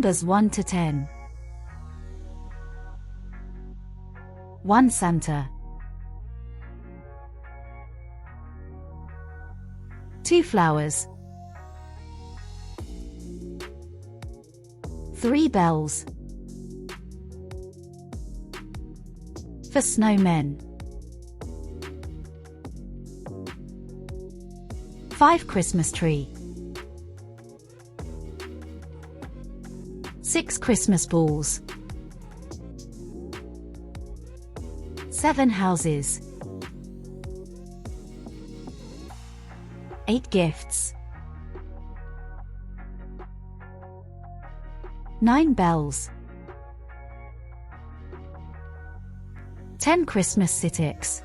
Numbers 1 to 10. 1 Santa. 2 flowers. 3 bells. For snowmen. 5 Christmas tree. 6 Christmas balls. 7 houses. 8 gifts. 9 bells. 10 Christmas sitticks.